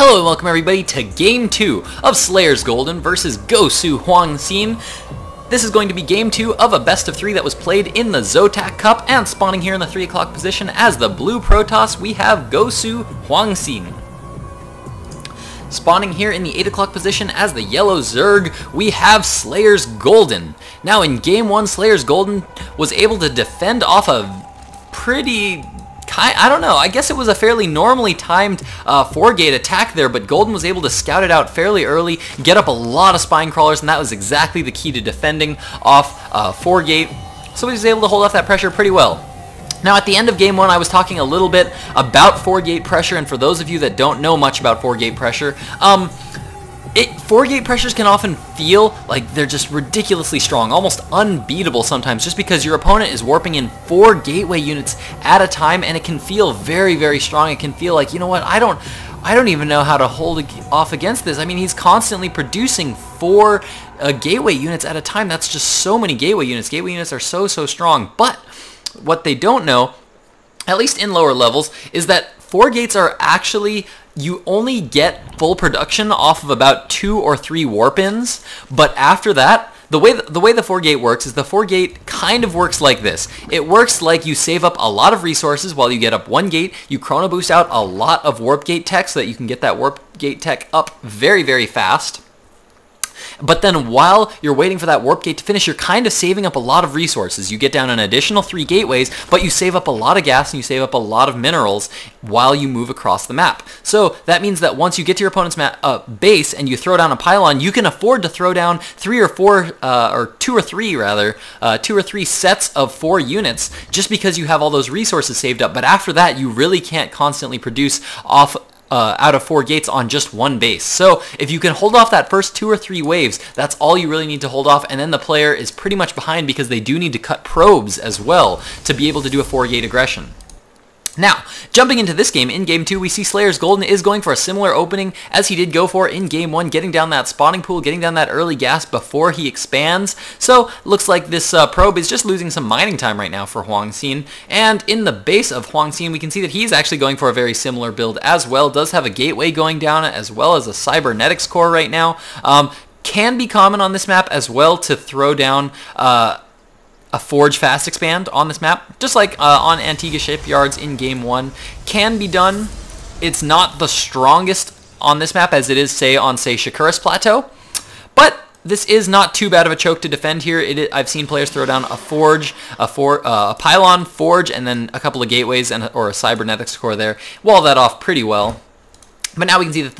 Hello and welcome everybody to Game 2 of SlayerSGolden versus GoSuHwangSin. This is going to be Game 2 of a best of 3 that was played in the ZOTAC Cup, and spawning here in the 3 o'clock position as the blue Protoss, we have GoSuHwangSin. Spawning here in the 8 o'clock position as the yellow Zerg, we have SlayerSGolden. Now in Game 1, SlayerSGolden was able to defend off a pretty... I don't know, I guess it was a fairly normally timed 4-gate attack there, but Golden was able to scout it out fairly early, get up a lot of spine crawlers, and that was exactly the key to defending off 4-gate, so he was able to hold off that pressure pretty well. Now at the end of Game 1, I was talking a little bit about 4-gate pressure, and for those of you that don't know much about 4-gate pressure, 4-gate pressures can often feel like they're just ridiculously strong, almost unbeatable sometimes, just because your opponent is warping in 4 gateway units at a time, and it can feel very, very strong. It can feel like, you know what, I don't even know how to hold off against this. I mean, he's constantly producing 4 gateway units at a time. That's just so many gateway units. Gateway units are so strong. But what they don't know, at least in lower levels, is that 4 gates are actually... you only get full production off of about 2 or 3 warp-ins, but after that, the way the 4-gate works is the 4-gate kind of works like this. It works like you save up a lot of resources while you get up 1 gate, you chrono boost out a lot of warp gate tech so that you can get that warp gate tech up very, very fast. But then while you're waiting for that warp gate to finish, you're kind of saving up a lot of resources. You get down an additional 3 gateways, but you save up a lot of gas and you save up a lot of minerals while you move across the map. So that means that once you get to your opponent's base and you throw down a pylon, you can afford to throw down 3 or 4, or 2 or 3 rather, 2 or 3 sets of 4 units just because you have all those resources saved up. But after that, you really can't constantly produce off out of 4 gates on just 1 base. So if you can hold off that first 2 or 3 waves, that's all you really need to hold off, and then the player is pretty much behind because they do need to cut probes as well to be able to do a 4-gate aggression. Now, jumping into this game, in Game 2, we see SlayerSGolden is going for a similar opening as he did go for in Game 1, getting down that spawning pool, getting down that early gas before he expands. So, looks like this probe is just losing some mining time right now for HwangSin. And in the base of HwangSin, we can see that he's actually going for a very similar build as well. Does have a gateway going down as well as a cybernetics core right now. Can be common on this map as well to throw down... a Forge Fast Expand on this map, just like on Antigua Shipyards in Game 1, can be done. It's not the strongest on this map as it is, say, on, Shakuras Plateau, but this is not too bad of a choke to defend here. I've seen players throw down a Forge, a Pylon, Forge, and then a couple of gateways or a Cybernetics core there. Wall that off pretty well. But now we can see that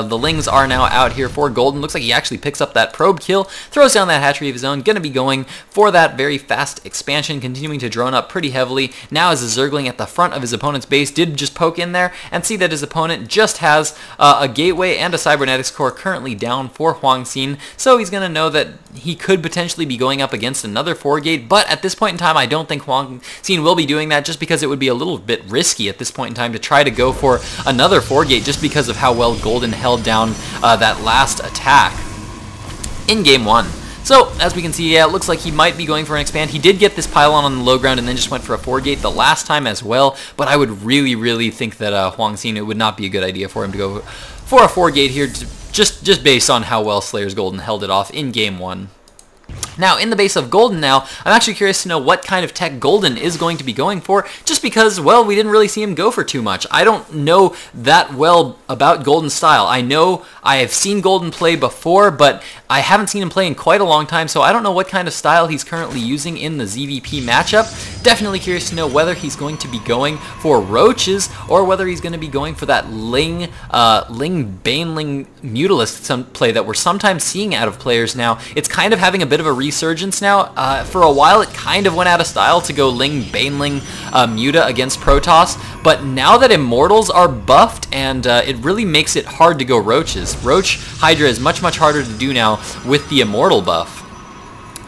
the Lings are now out here for Golden. Looks like he actually picks up that probe kill, throws down that hatchery of his own, going to be going for that very fast expansion, continuing to drone up pretty heavily. Now as the Zergling at the front of his opponent's base did just poke in there and see that his opponent just has a gateway and a cybernetics core currently down for HwangSin, so he's going to know that he could potentially be going up against another 4-gate, but at this point in time I don't think HwangSin will be doing that just because it would be a little bit risky at this point in time to try to go for another 4-gate just because of how well Golden held down that last attack in Game 1. So, as we can see, yeah, it looks like he might be going for an expand. He did get this pylon on the low ground and then just went for a 4-gate the last time as well, but I would really think that HwangSin, it would not be a good idea for him to go for a 4-gate here, just based on how well SlayerSGolden held it off in Game 1. Now, in the base of Golden now, I'm actually curious to know what kind of tech Golden is going to be going for, just because, well, we didn't really see him go for too much. I don't know that well about Golden's style. I know I have seen Golden play before, but I haven't seen him play in quite a long time, so I don't know what kind of style he's currently using in the ZVP matchup. Definitely curious to know whether he's going to be going for roaches, or whether he's going to be going for that Ling Baneling Mutalist play that we're sometimes seeing out of players now. It's kind of having a bit of a resurgence now. For a while it kind of went out of style to go Baneling Muta against Protoss, but now that Immortals are buffed, and it really makes it hard to go roaches. Roach Hydra is much harder to do now with the Immortal buff.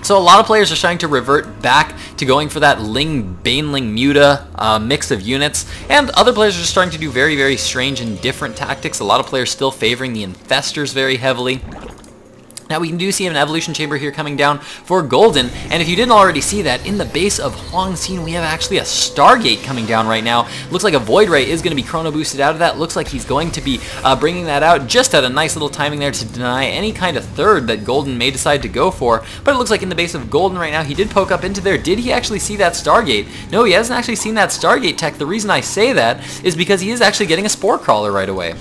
So a lot of players are starting to revert back to going for that Baneling Muta mix of units, and other players are just starting to do very strange and different tactics. A lot of players still favoring the Infestors very heavily. Now we do see an evolution chamber here coming down for Golden, and if you didn't already see that, in the base of HwangSin we have actually a Stargate coming down right now. Looks like a Void Ray is going to be chrono boosted out of that. Looks like he's going to be bringing that out just at a nice little timing there to deny any kind of third that Golden may decide to go for. But it looks like in the base of Golden right now, he did poke up into there. Did he actually see that Stargate? No, he hasn't actually seen that Stargate tech. The reason I say that is because he is actually getting a Spore Crawler right away.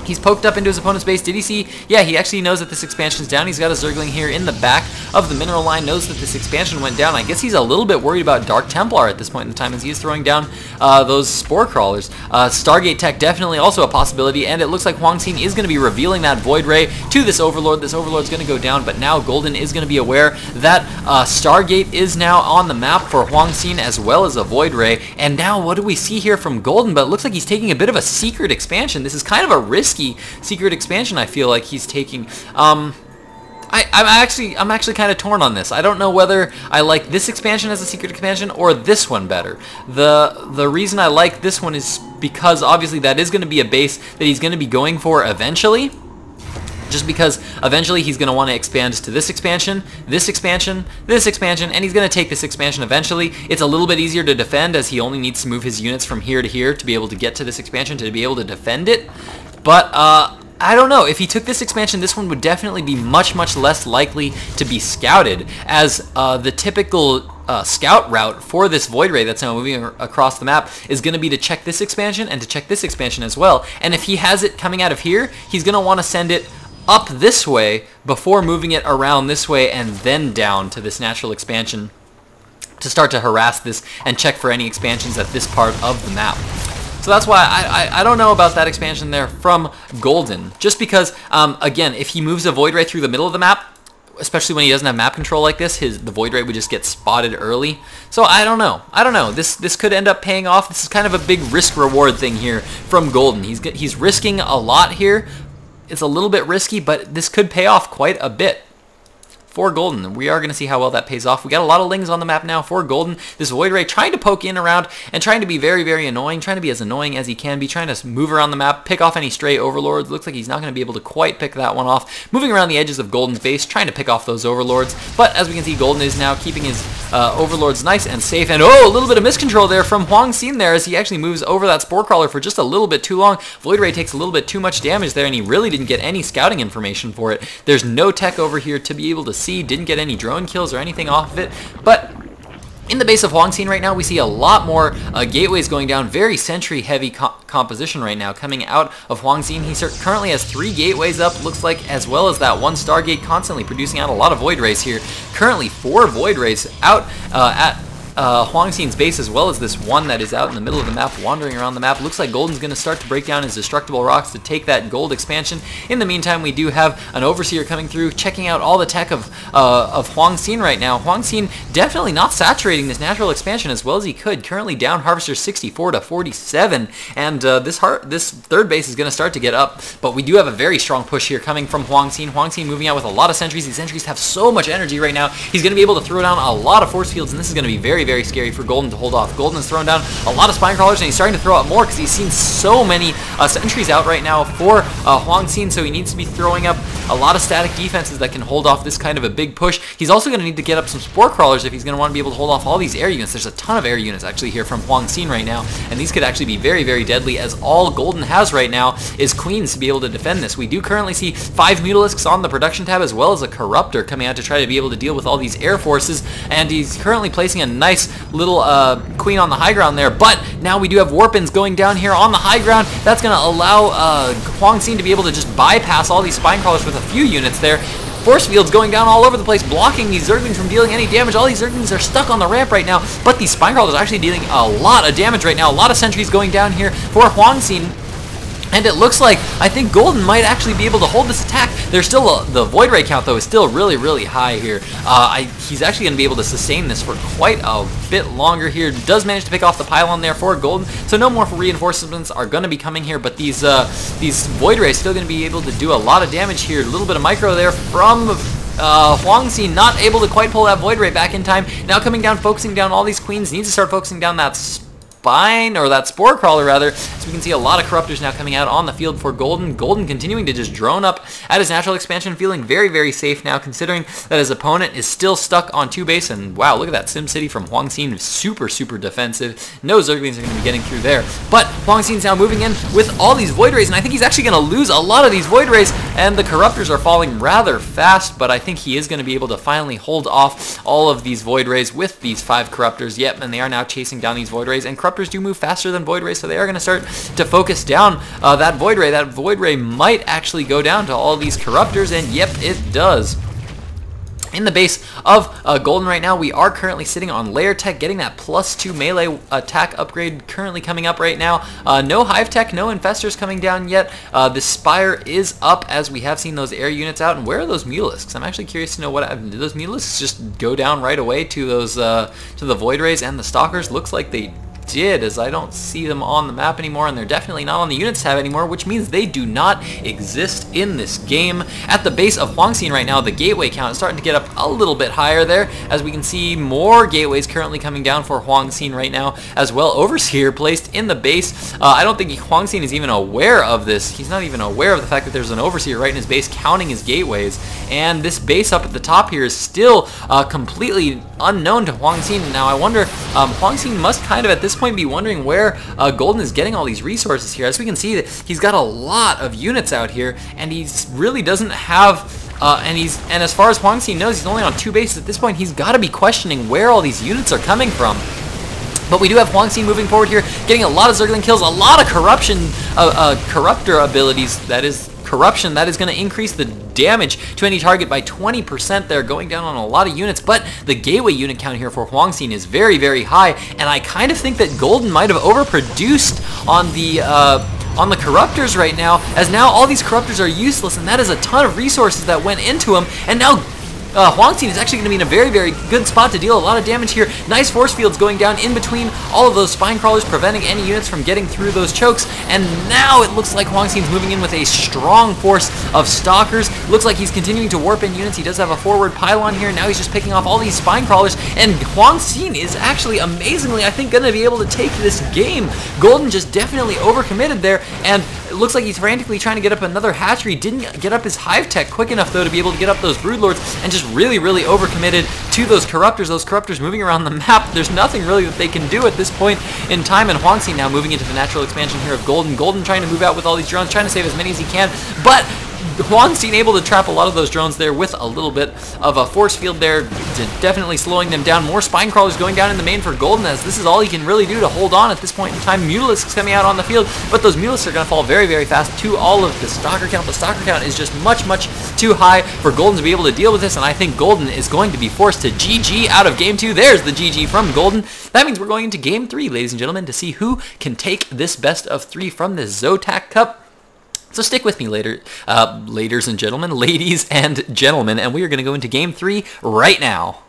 He's poked up into his opponent's base. Did he see? Yeah, he actually knows that this expansion is down. He's got a Zergling here in the back of the mineral line, knows that this expansion went down. I guess he's a little bit worried about Dark Templar at this point in time as he is throwing down those Spore Crawlers. Stargate tech definitely also a possibility, and it looks like HwangSin is going to be revealing that Void Ray to this Overlord. This Overlord's going to go down, but now Golden is going to be aware that Stargate is now on the map for HwangSin as well as a Void Ray. And now what do we see here from Golden? But it looks like he's taking a bit of a secret expansion. This is kind of a risky secret expansion I feel like he's taking. I'm actually kind of torn on this. I don't know whether I like this expansion as a secret expansion or this one better. The reason I like this one is because obviously that is going to be a base that he's going to be going for eventually. Just because eventually he's going to want to expand to this expansion, this expansion, this expansion, and he's going to take this expansion eventually. It's a little bit easier to defend as he only needs to move his units from here to here to be able to get to this expansion to be able to defend it. But I don't know. If he took this expansion, this one would definitely be much less likely to be scouted, as the typical scout route for this Void Ray that's now moving across the map is going to be to check this expansion and to check this expansion as well. And if he has it coming out of here, he's going to want to send it up this way before moving it around this way and then down to this natural expansion to start to harass this and check for any expansions at this part of the map. So that's why I don't know about that expansion there from Golden. Just because, again, if he moves a Void Ray through the middle of the map, especially when he doesn't have map control like this, the Void Ray would just get spotted early. So I don't know. This could end up paying off. This is kind of a big risk-reward thing here from Golden. He's risking a lot here. It's a little bit risky, but this could pay off quite a bit for Golden. We are going to see how well that pays off. We got a lot of Lings on the map now for Golden. This Void Ray trying to poke in around and trying to be very annoying, trying to be as annoying as he can be, trying to move around the map, pick off any stray Overlords. Looks like he's not going to be able to quite pick that one off. Moving around the edges of Golden's base, trying to pick off those Overlords. But as we can see, Golden is now keeping his Overlords nice and safe. And oh, a little bit of miscontrol there from HwangSin there as he actually moves over that Spore Crawler for just a little bit too long. Void Ray takes a little bit too much damage there, and he really didn't get any scouting information for it. There's no tech over here to be able to see, didn't get any drone kills or anything off of it. But in the base of HwangSin right now, we see a lot more gateways going down. Very sentry heavy composition right now coming out of HwangSin. He currently has 3 gateways up, looks like, as well as that 1 Stargate, constantly producing out a lot of Void Rays here. Currently 4 Void Rays out at HwangSin's base, as well as this one that is out in the middle of the map, wandering around the map. Looks like Golden's going to start to break down his destructible rocks to take that gold expansion. In the meantime, we do have an Overseer coming through, checking out all the tech of HwangSin right now. HwangSin definitely not saturating this natural expansion as well as he could. Currently down Harvester 64 to 47, and this third base is going to start to get up. But we do have a very strong push here coming from HwangSin. HwangSin moving out with a lot of sentries. These sentries have so much energy right now. He's going to be able to throw down a lot of force fields, and this is going to be very scary for Golden to hold off. Golden has thrown down a lot of Spine Crawlers, and he's starting to throw out more because he's seen so many sentries out right now for HwangSin, so he needs to be throwing up a lot of static defenses that can hold off this kind of a big push. He's also going to need to get up some Spore Crawlers if he's going to want to be able to hold off all these air units. There's a ton of air units actually here from HwangSin right now, and these could actually be very deadly, as all Golden has right now is Queens to be able to defend this. We do currently see 5 Mutalisks on the production tab, as well as a Corruptor coming out to try to be able to deal with all these air forces, and he's currently placing a nice little Queen on the high ground there. But now we do have Warpins going down here on the high ground. That's going to allow HwangSin to be able to just bypass all these Spine Crawlers with a few units there. Force fields going down all over the place, blocking these Zerglings from dealing any damage. All these Zerglings are stuck on the ramp right now, but these Spine Crawlers are actually dealing a lot of damage right now. A lot of sentries going down here for HwangSin. And it looks like, I think Golden might actually be able to hold this attack. There's still the Void Ray count, though, is still really high here. He's actually going to be able to sustain this for quite a bit longer here. Does manage to pick off the pylon there for Golden, so no more reinforcements are going to be coming here, but these Void Rays still going to be able to do a lot of damage here. A little bit of micro there from HwangSin, not able to quite pull that Void Ray back in time. Now coming down, focusing down all these Queens, needs to start focusing down that spine, or that spore crawler rather. So we can see a lot of corruptors now coming out on the field for Golden. Golden continuing to just drone up at his natural expansion, feeling very, very safe now, considering that his opponent is still stuck on 2 base. And wow, look at that SimCity from HwangSin, super, super defensive. No Zerglings are going to be getting through there. But HwangSin's now moving in with all these Void Rays, and I think he's actually going to lose a lot of these Void Rays, and the corruptors are falling rather fast, but I think he is going to be able to finally hold off all of these Void Rays with these 5 corruptors. Yep, and they are now chasing down these Void Rays, and corruptors do move faster than Void Rays, so they are going to start to focus down that Void Ray. That Void Ray might actually go down to all these corruptors, and yep, it does. In the base of Golden right now, we are currently sitting on Layer Tech, getting that +2 melee attack upgrade currently coming up right now. No Hive Tech, no Infestors coming down yet. The Spire is up, as we have seen those air units out. And where are those Mutalisks? I'm actually curious to know what happened. Did those Mutalisks just go down right away to those to the Void Rays and the Stalkers? Looks like they did, as I don't see them on the map anymore, and they're definitely not on the units tab anymore, which means they do not exist in this game. At the base of HwangSin right now, the gateway count is starting to get up a little bit higher there, as we can see more gateways currently coming down for HwangSin right now as well. Overseer placed in the base. I don't think HwangSin is even aware of this. He's not even aware of the fact that there's an Overseer right in his base counting his gateways, and this base up at the top here is still completely unknown to HwangSin. Now I wonder, HwangSin must kind of at this point be wondering where Golden is getting all these resources here. As we can see, that he's got a lot of units out here, and he really doesn't have and as far as HwangSin knows, he's only on 2 bases at this point. He's got to be questioning where all these units are coming from. But we do have HwangSin moving forward here, getting a lot of Zergling kills, a lot of corruptor abilities. That is corruption. That is going to increase the damage to any target by 20% there, going down on a lot of units. But the gateway unit count here for HwangSin is very, very high, and I kind of think that Golden might have overproduced on the corruptors right now, as now all these corruptors are useless, and that is a ton of resources that went into them, and now HwangSin is actually going to be in a very, very good spot to deal a lot of damage here. Nice force fields going down in between all of those spine crawlers, preventing any units from getting through those chokes. And now it looks like HwangSin's moving in with a strong force of stalkers. Looks like he's continuing to warp in units. He does have a forward pylon here. Now he's just picking off all these spine crawlers. And HwangSin is actually, amazingly, I think, going to be able to take this game. Golden just definitely overcommitted there, and it looks like he's frantically trying to get up another hatchery. Didn't get up his Hive Tech quick enough, though, to be able to get up those Broodlords, and just really, really overcommitted to those corruptors moving around the map. There's nothing really that they can do at this point in time, and HwangSin now moving into the natural expansion here of Golden. Golden trying to move out with all these drones, trying to save as many as he can, but HwangSin able to trap a lot of those drones there with a little bit of a force field there, definitely slowing them down. More spine crawlers going down in the main for Golden, as this is all he can really do to hold on at this point in time. Mutalisks coming out on the field, but those Mutalisks are going to fall very, very fast to all of the Stalker count. The Stalker count is just much, much too high for Golden to be able to deal with this, and I think Golden is going to be forced to GG out of Game 2. There's the GG from Golden. That means we're going into Game 3, ladies and gentlemen, to see who can take this best of 3 from this ZOTAC Cup. So stick with me later, ladies and gentlemen, and we are going to go into Game 3 right now.